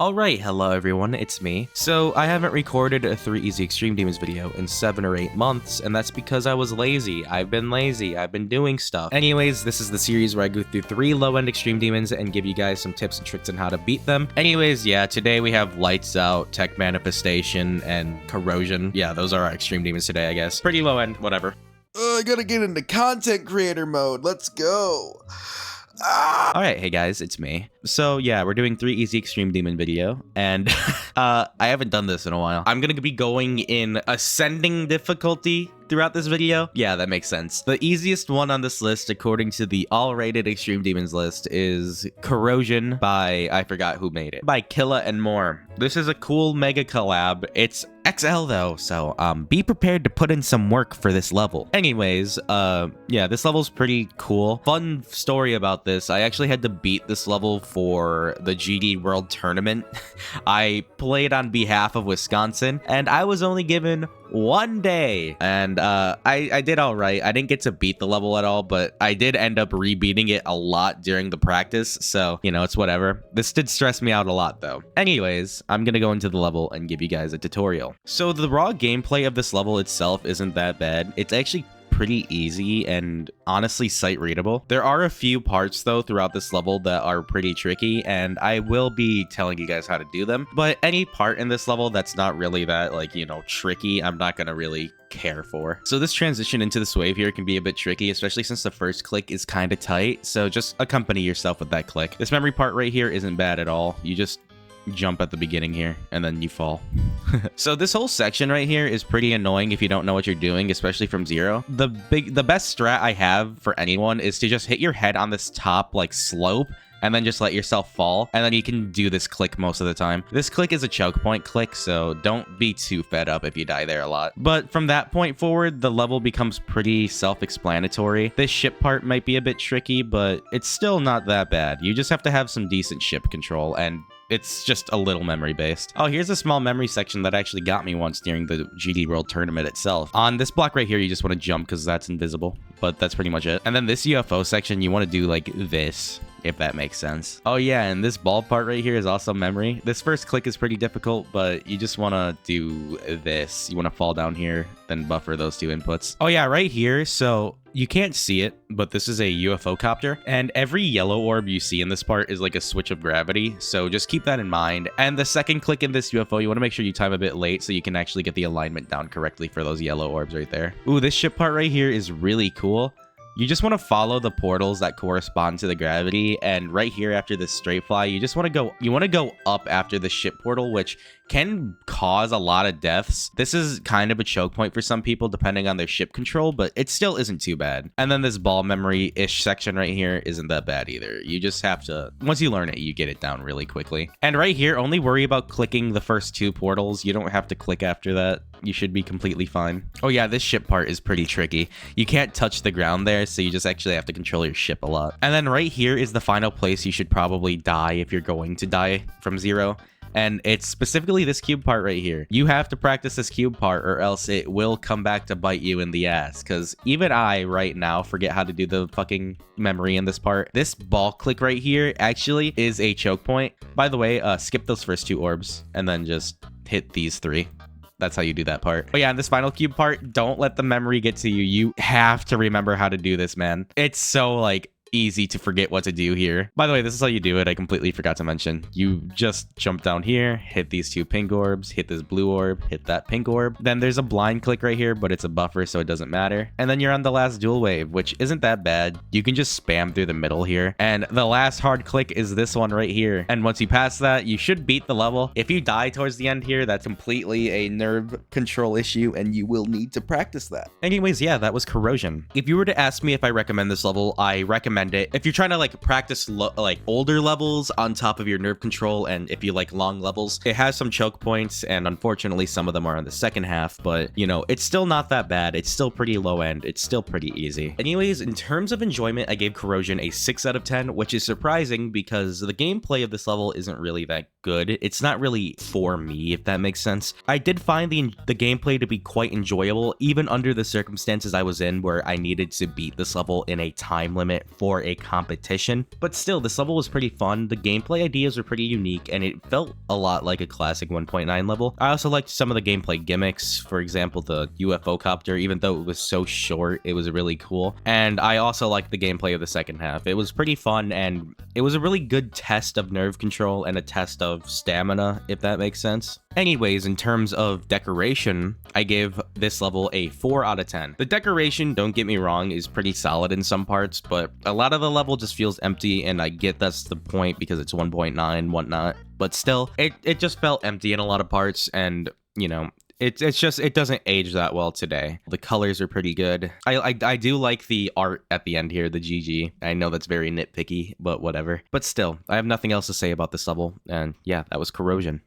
Alright, hello everyone, it's me. So, I haven't recorded a 3 Easy Extreme Demons video in 7 or 8 months, and that's because I was lazy. I've been lazy, I've been doing stuff. Anyways, this is the series where I go through 3 low-end Extreme Demons and give you guys some tips and tricks on how to beat them. Anyways, yeah, today we have Lights Out, Tech Manifestation, and Corrosion. Yeah, those are our Extreme Demons today, I guess. Pretty low-end, whatever. I gotta get into content creator mode. Let's go. Alright, hey guys, it's me. So yeah, we're doing 3 Easy Extreme Demon video, and I haven't done this in a while. I'm gonna be going in ascending difficulty throughout this video. Yeah, that makes sense. The easiest one on this list, according to the all-rated Extreme Demons list, is Corrosion by, I forgot who made it, by Killa and more. This is a cool mega collab. It's XL though, so be prepared to put in some work for this level. Anyways, yeah, this level's pretty cool. Fun story about this, I actually had to beat this level for the GD World Tournament. I played on behalf of Wisconsin, and I was only given 1 day, and I did all right. I didn't get to beat the level at all, but I did end up rebeating it a lot during the practice, so, you know, it's whatever. This did stress me out a lot, though. Anyways, I'm gonna go into the level and give you guys a tutorial. So the raw gameplay of this level itself isn't that bad. It's actually pretty easy and honestly sight readable. There are a few parts though throughout this level that are pretty tricky, and I will be telling you guys how to do them, but any part in this level that's not really that, like, you know, tricky, I'm not gonna really care for. So this transition into this wave here can be a bit tricky, especially since the first click is kind of tight, so just accompany yourself with that click. This memory part right here isn't bad at all. You just jump at the beginning here and then you fall. So this whole section right here is pretty annoying if you don't know what you're doing, especially from zero. The best strat I have for anyone is to just hit your head on this top like slope and then just let yourself fall, and then you can do this click most of the time. This click is a choke point click, so don't be too fed up if you die there a lot. But from that point forward, the level becomes pretty self-explanatory. This ship part might be a bit tricky, but it's still not that bad. You just have to have some decent ship control, and it's just a little memory based. Oh, here's a small memory section that actually got me once during the GD World Tournament itself. On this block right here, you just want to jump because that's invisible, but that's pretty much it. And then this UFO section, you want to do like this, if that makes sense. Oh yeah, and this ball part right here is also memory. This first click is pretty difficult, but you just want to do this. You want to fall down here, then buffer those 2 inputs. Oh yeah, right here, so you can't see it, but this is a UFO copter, and every yellow orb you see in this part is like a switch of gravity, so just keep that in mind. And the second click in this UFO, you want to make sure you time a bit late so you can actually get the alignment down correctly for those yellow orbs right there. Ooh, this ship part right here is really cool. You just want to follow the portals that correspond to the gravity, and right here after this straight fly, you just want to go up after the ship portal, which can cause a lot of deaths. This is kind of a choke point for some people depending on their ship control, but it still isn't too bad. And then this ball memory-ish section right here isn't that bad either. You just have to, once you learn it, you get it down really quickly. And right here, only worry about clicking the first 2 portals. You don't have to click after that. You should be completely fine. Oh yeah, this ship part is pretty tricky. You can't touch the ground there, so you just actually have to control your ship a lot. And then right here is the final place you should probably die if you're going to die from zero. And it's specifically this cube part right here. You have to practice this cube part or else it will come back to bite you in the ass. Because even I right now forget how to do the fucking memory in this part. This ball click right here actually is a choke point. By the way, skip those first 2 orbs and then just hit these 3. That's how you do that part. But yeah, in this final cube part, don't let the memory get to you. You have to remember how to do this, man. It's so like easy to forget what to do here. By the way, this is how you do it. I completely forgot to mention. You just jump down here, hit these 2 pink orbs, hit this blue orb, hit that pink orb. Then there's a blind click right here, but it's a buffer, so it doesn't matter. And then you're on the last dual wave, which isn't that bad. You can just spam through the middle here. And the last hard click is this one right here. And once you pass that, you should beat the level. If you die towards the end here, that's completely a nerve control issue, and you will need to practice that. Anyways, yeah, that was Corrosion. If you were to ask me if I recommend this level, I recommend it. If you're trying to like practice like older levels on top of your nerve control, and if you like long levels, it has some choke points, and unfortunately some of them are in the second half, but you know, it's still not that bad. It's still pretty low end. It's still pretty easy. Anyways, in terms of enjoyment, I gave Corrosion a 6 out of 10, which is surprising because the gameplay of this level isn't really that good. It's not really for me, if that makes sense. I did find the gameplay to be quite enjoyable, even under the circumstances I was in where I needed to beat this level in a time limit for for a competition, but still, this level was pretty fun. The gameplay ideas were pretty unique, and it felt a lot like a classic 1.9 level. I also liked some of the gameplay gimmicks. For example, the UFO copter, even though it was so short, it was really cool. And I also liked the gameplay of the second half. It was pretty fun, and it was a really good test of nerve control and a test of stamina, if that makes sense. Anyways, in terms of decoration, I give this level a 4 out of 10. The decoration, don't get me wrong, is pretty solid in some parts, but a lot of the level just feels empty, and I get that's the point because it's 1.9, whatnot. But still, it just felt empty in a lot of parts, and, you know, it's just, it doesn't age that well today. The colors are pretty good. I do like the art at the end here, the GG. I know that's very nitpicky, but whatever. But still, I have nothing else to say about this level, and yeah, that was Corrosion.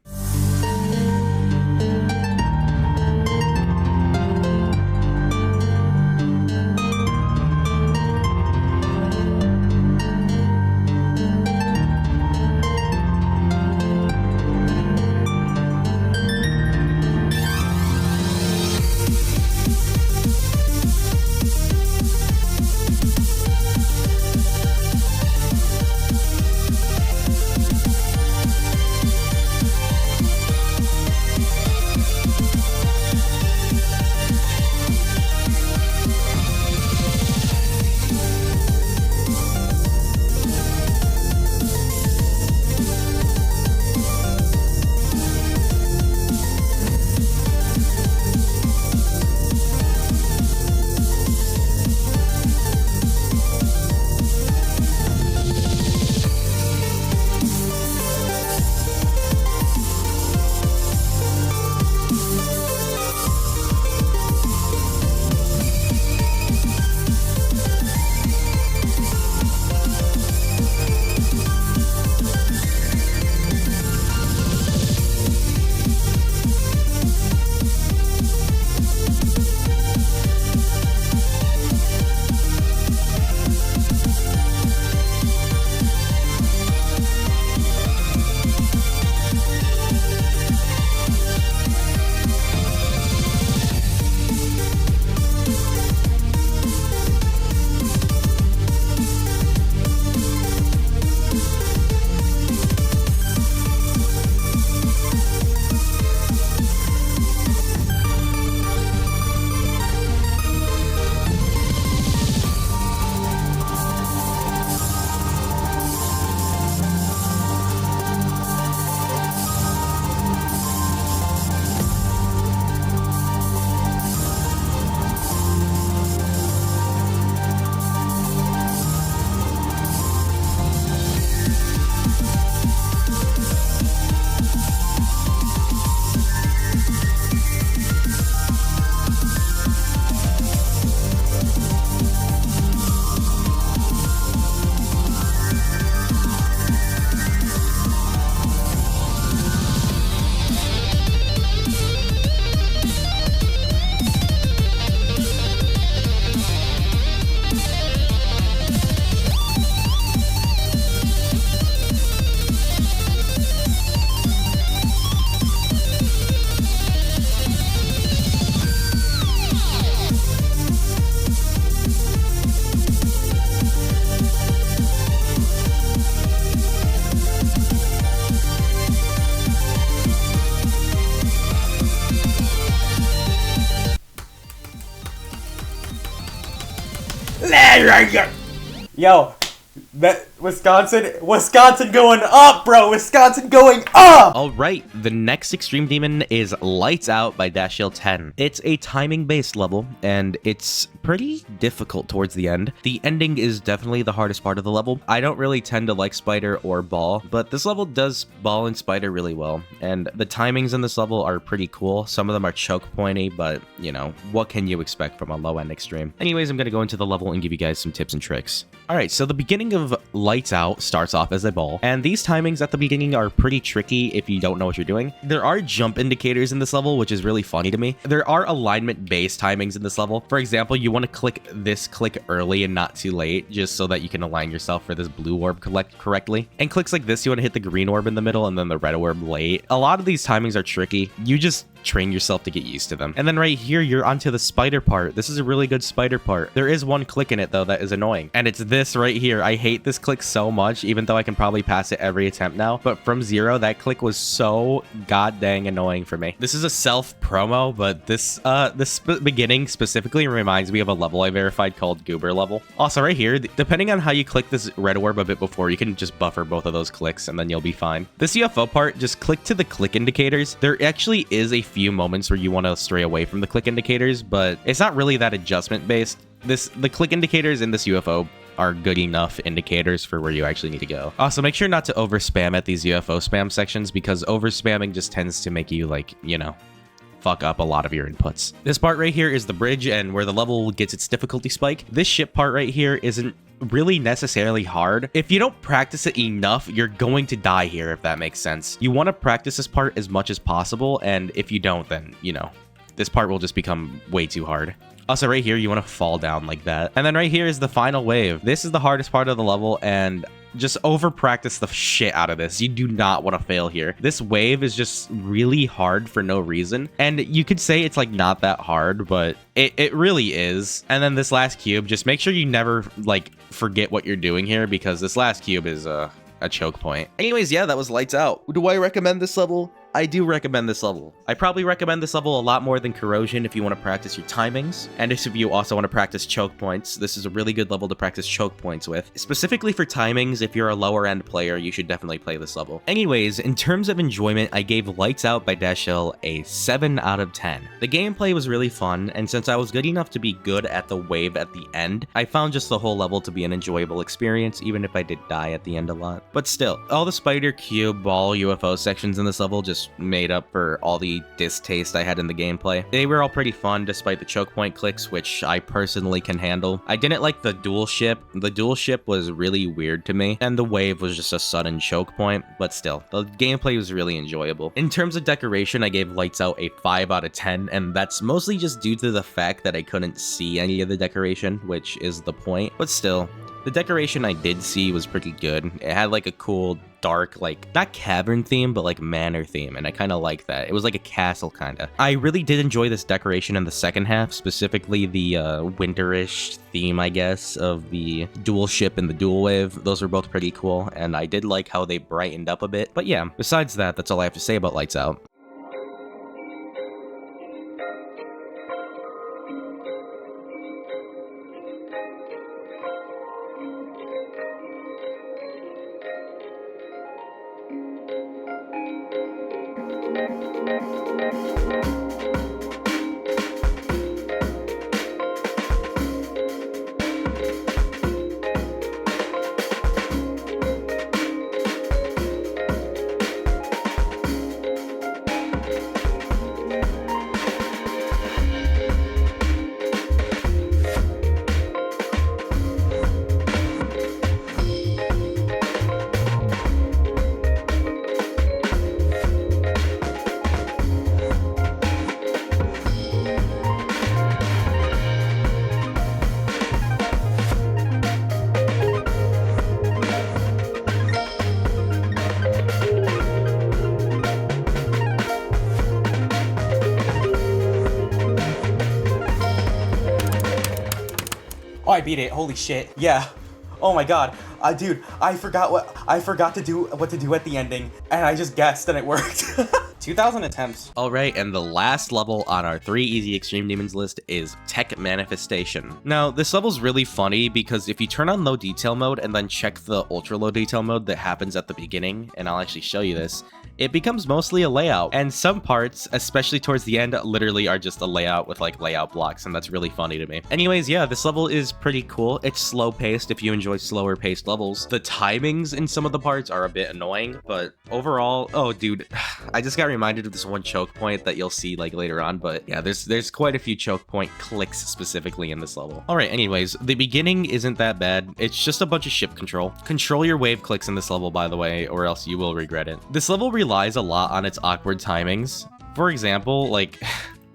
Yo, that Wisconsin going up, bro. Wisconsin going up. All right, the next extreme demon is Lights Out by Dashiell 10. It's a timing based level, and it's pretty difficult towards the end. The ending is definitely the hardest part of the level. I don't really tend to like Spider or Ball, but this level does Ball and Spider really well, and the timings in this level are pretty cool. Some of them are choke pointy, but you know, what can you expect from a low end extreme? Anyways, I'm gonna go into the level and give you guys some tips and tricks. All right, so the beginning of Lights Out starts off as a ball, and these timings at the beginning are pretty tricky if you don't know what you're doing. There are jump indicators in this level, which is really funny to me. There are alignment-based timings in this level. For example, you want to click this click early and not too late, just so that you can align yourself for this blue orb correctly. And clicks like this, you want to hit the green orb in the middle and then the red orb late. A lot of these timings are tricky. You just train yourself to get used to them. And then right here, you're onto the spider part. This is a really good spider part. There is one click in it though that is annoying, and it's this right here. I hate this click so much, even though I can probably pass it every attempt now. But from zero, that click was so god dang annoying for me. This is a self promo, but this beginning specifically reminds me of a level I verified called Goober level. Also right here, depending on how you click this red orb a bit before, you can just buffer both of those clicks and then you'll be fine. This UFO part, just click to the click indicators. There actually is a few moments where you want to stray away from the click indicators, but it's not really that adjustment based. The click indicators in this UFO are good enough indicators for where you actually need to go. Also, make sure not to over spam at these UFO spam sections, because over spamming just tends to make you, like, you know, fuck up a lot of your inputs. This part right here is the bridge and where the level gets its difficulty spike. This ship part right here isn't really necessarily hard. If you don't practice it enough, you're going to die here, if that makes sense. You want to practice this part as much as possible, and if you don't, then, you know, this part will just become way too hard. Also, right here, you want to fall down like that. And then right here is the final wave. This is the hardest part of the level, and just over practice the shit out of this. You do not want to fail here. This wave is just really hard for no reason. And you could say it's like not that hard, but it really is. And then this last cube, just make sure you never like forget what you're doing here, because this last cube is a choke point. Anyways, yeah, that was lights out. Do I recommend this level? I do recommend this level. I probably recommend this level a lot more than Corrosion if you want to practice your timings. And if you also want to practice choke points, this is a really good level to practice choke points with. Specifically for timings, if you're a lower end player, you should definitely play this level. Anyways, in terms of enjoyment, I gave Lights Out by Dashell a 7 out of 10. The gameplay was really fun, and since I was good enough to be good at the wave at the end, I found just the whole level to be an enjoyable experience, even if I did die at the end a lot. But still, all the spider, cube, ball, UFO sections in this level just made up for all the distaste I had in the gameplay. They were all pretty fun despite the choke point clicks, which I personally can handle. I didn't like the dual ship. The dual ship was really weird to me, and the wave was just a sudden choke point, but still, the gameplay was really enjoyable. In terms of decoration, I gave Lights Out a 5 out of 10, and that's mostly just due to the fact that I couldn't see any of the decoration, which is the point, but still, the decoration I did see was pretty good. It had like a cool dark, like not cavern theme, but like manor theme, and I kind of like that. It was like a castle kind of. I really did enjoy this decoration in the second half, specifically the winterish theme, I guess, of the dual ship and the dual wave. Those were both pretty cool, and I did like how they brightened up a bit. But yeah, besides that, that's all I have to say about Lights Out. Oh, I beat it. Holy shit. Yeah. Oh my god. Dude, I forgot to do what to do at the ending, and I just guessed and it worked. 2,000 attempts. All right, and the last level on our 3 easy extreme demons list is Tech Manifestation. Now, this level's really funny because if you turn on low detail mode and then check the ultra low detail mode that happens at the beginning, and I'll actually show you this, it becomes mostly a layout, and some parts, especially towards the end, literally are just a layout with like layout blocks, and that's really funny to me. Anyways, yeah, this level is pretty cool. It's slow paced if you enjoy slower paced levels. The timings in some of the parts are a bit annoying, but overall, oh dude, I just got reminded of this one choke point that you'll see like later on, but yeah, there's quite a few choke point clicks specifically in this level. All right, anyways, the beginning isn't that bad. It's just a bunch of ship control. Control your wave clicks in this level, by the way, or else you will regret it. This level relies a lot on its awkward timings. For example, like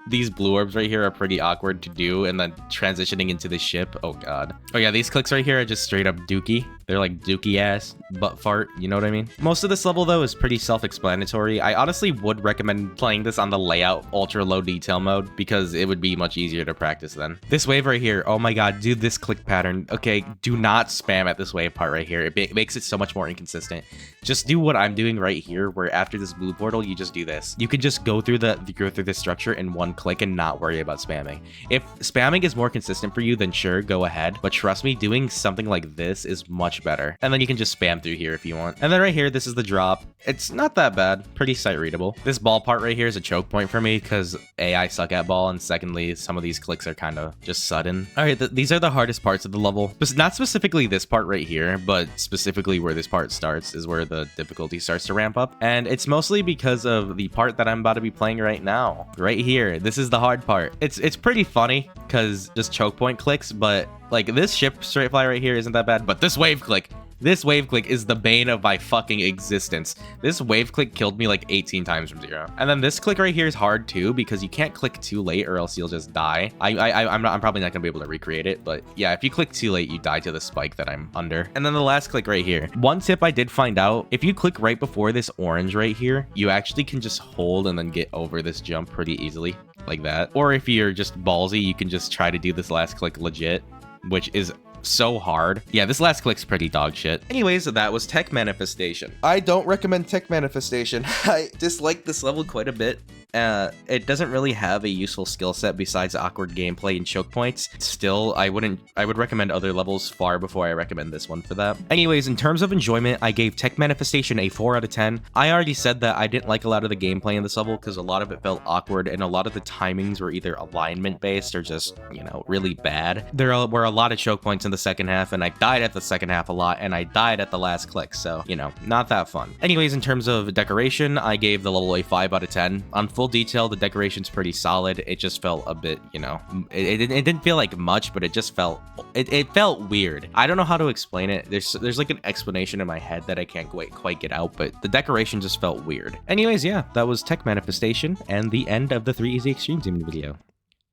these blue orbs right here are pretty awkward to do, and then transitioning into the ship, oh god. Oh yeah, these clicks right here are just straight up dookie. They're like dookie ass butt fart, you know what I mean? Most of this level though is pretty self-explanatory. I honestly would recommend playing this on the layout ultra low detail mode because it would be much easier to practice then. This wave right here, oh my god, do this click pattern. Okay, do not spam at this wave part right here. It makes it so much more inconsistent. Just do what I'm doing right here, where after this blue portal, you just do this. You can just go through this structure in one click and not worry about spamming. If spamming is more consistent for you, then sure, go ahead. But trust me, doing something like this is much better. And then you can just spam through here if you want. And then right here, this is the drop. It's not that bad, pretty sight readable. This ball part right here is a choke point for me because A, I suck at ball, and secondly, some of these clicks are kind of just sudden. All right, these are the hardest parts of the level. But not specifically this part right here, but specifically where this part starts is where the difficulty starts to ramp up. And it's mostly because of the part that I'm about to be playing right now. Right here, this is the hard part. It's pretty funny because just choke point clicks, but like this ship straight fly right here isn't that bad, but this wave click is the bane of my fucking existence. This wave click killed me like 18 times from 0. And then this click right here is hard too because you can't click too late or else you'll just die. I'm probably not gonna be able to recreate it, but yeah, if you click too late, you die to the spike that I'm under. And then the last click right here. One tip I did find out, if you click right before this orange right here, you actually can just hold and then get over this jump pretty easily like that. Or if you're just ballsy, you can just try to do this last click legit, which is so hard. Yeah, this last click's pretty dog shit. Anyways, that was Tech Manifestation. I don't recommend Tech Manifestation. I dislike this level quite a bit. It doesn't really have a useful skill set besides awkward gameplay and choke points. Still, I would recommend other levels far before I recommend this one for that. Anyways, in terms of enjoyment, I gave Tech Manifestation a 4 out of 10. I already said that I didn't like a lot of the gameplay in this level because a lot of it felt awkward and a lot of the timings were either alignment based or just, you know, really bad. There were a lot of choke points in the second half, and I died at the second half a lot, and I died at the last click, so, you know, not that fun. Anyways, in terms of decoration, I gave the level a 5 out of 10. On full detail, the decoration's pretty solid. It just felt a bit, you know, it didn't feel like much, but it just felt, it felt weird. I don't know how to explain it. There's like an explanation in my head that I can't quite get out, but the decoration just felt weird. Anyways, yeah, that was Tech Manifestation and the end of the 3 Easy Extreme Demon video.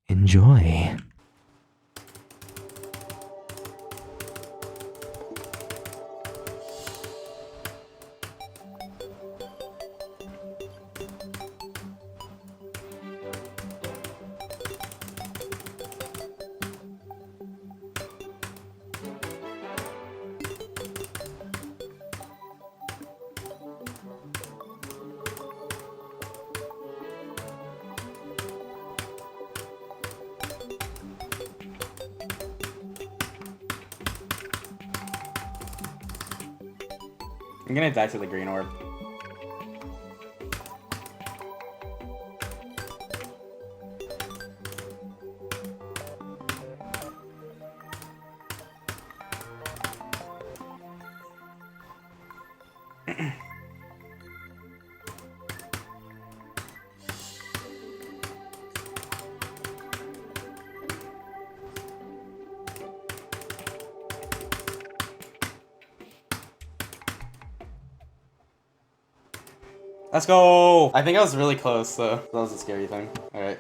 Enjoy. I'm gonna die to the green orb. Let's go! I think I was really close, so that was a scary thing. Alright,